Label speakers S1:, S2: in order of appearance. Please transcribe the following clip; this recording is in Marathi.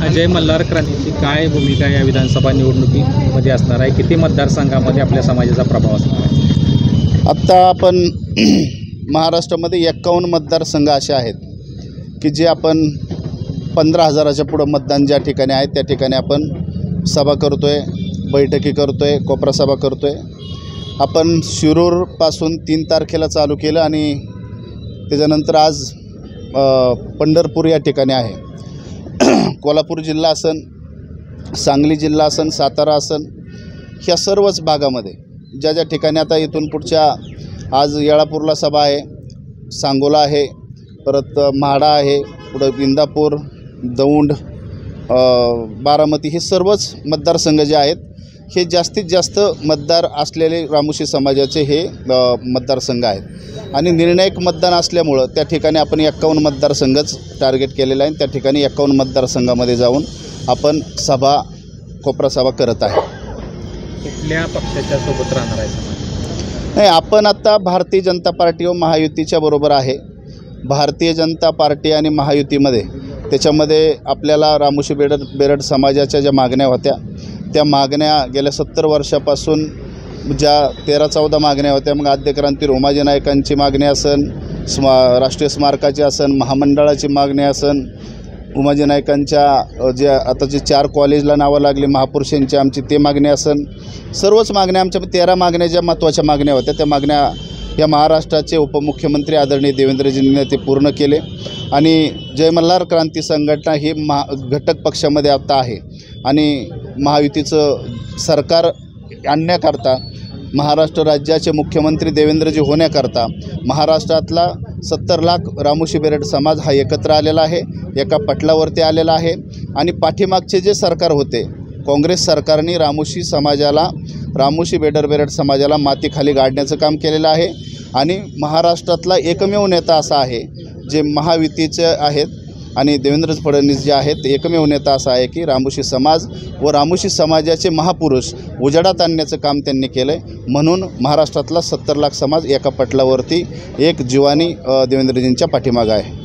S1: अजय मल्हार क्रांतीची काय भूमिका या विधानसभा निवडणुकीमध्ये असणार आहे? किती मतदारसंघामध्ये आपल्या समाजाचा प्रभाव असणार आहे?
S2: आत्ता आपण महाराष्ट्रामध्ये 51 मतदारसंघ असे आहेत की जे आपण 15,000च्या पुढं मतदान ज्या ठिकाणी आहे त्या ठिकाणी आपण सभा करतो आहे, बैठकी करतो आहे, कोपरा सभा करतो आहे. आपण शिरूरपासून 3 तारखेला चालू केलं आणि त्याच्यानंतर आज पंढरपूर या ठिकाणी आहे. कोल्हापूर जिल्हा असन, सांगली जिल्हा असन, सातारा असन, ह्या सर्वच भागामध्ये ज्या ज्या ठिकाणी आता इथून पुढच्या आज येळापूरला सभा आहे, सांगोला आहे, परत म्हाडा आहे, पुढं इंदापूर, दौंड, बारामती, हे सर्वच मतदारसंघ जे आहेत हे जास्तीत जास्त मतदार असलेले रामोशी समाजाचे हे मतदारसंघ आहेत आणि निर्णायक मतदान असल्यामुळं त्या ठिकाणी आपण 51 मतदारसंघच टार्गेट केलेला आहे. त्या ठिकाणी 51 मतदारसंघामध्ये जाऊन आपण सभा, कोपरा सभा करत आहे.
S1: कुठल्या पक्षाच्या सोबत राहणार आहे समाज?
S2: नाही, आपण आता भारतीय जनता पार्टी व महायुतीच्या बरोबर आहे. भारतीय जनता पार्टी आणि महायुतीमध्ये त्याच्यामध्ये आपल्याला रामोशी बेरड समाजाच्या ज्या मागण्या होत्या त्या मागण्या गेल्या 70 वर्षापासून ज्या 13-14 मागण्या होत्या, मग आद्यक्रांती उमाजी नायकांची मागणी असन, राष्ट्रीय स्मारकाची असन, महामंडळाची मागणी असन, उमाजी नायकांच्या जे आता जे 4 कॉलेजला नावं लागली महापुरुषांची आमची ते मागणी असन, सर्वच मागण्या आमच्या 13 मागण्या ज्या महत्त्वाच्या मागण्या होत्या त्या मागण्या या महाराष्ट्राचे उपमुख्यमंत्री आदरणीय देवेंद्रजींनी ते पूर्ण केले. आणि जय मल्हार क्रांती संघटना ही घटक पक्षामध्ये आता आहे आणि महायुतीचं सरकार आणण्याकरता, महाराष्ट्र राज्याचे मुख्यमंत्री देवेंद्रजी होण्याकरता महाराष्ट्रातला 70 लाख रामोशी बेरड समाज हा एकत्र आलेला आहे, एका पटलावरती आलेला आहे. आणि पाठीमागचे जे सरकार होते, काँग्रेस सरकारने रामोशी बेरड समाजाला मातीखाली गाडण्याचं काम केलेलं आहे. आणि महाराष्ट्रातला एकमेव नेता असा आहे जे महायुतीचे आहेत आणि देवेंद्र फडणवीस जे आहेत एकमेव नेता असा आहे की रामोशी समाज व रामोशी समाजाचे महापुरुष उजेडात आणण्याचं काम त्यांनी केलं आहे. म्हणून महाराष्ट्रातला 70 लाख समाज एका पटलावरती एक जीवानी देवेंद्रजींच्या पाठीमागं आहे.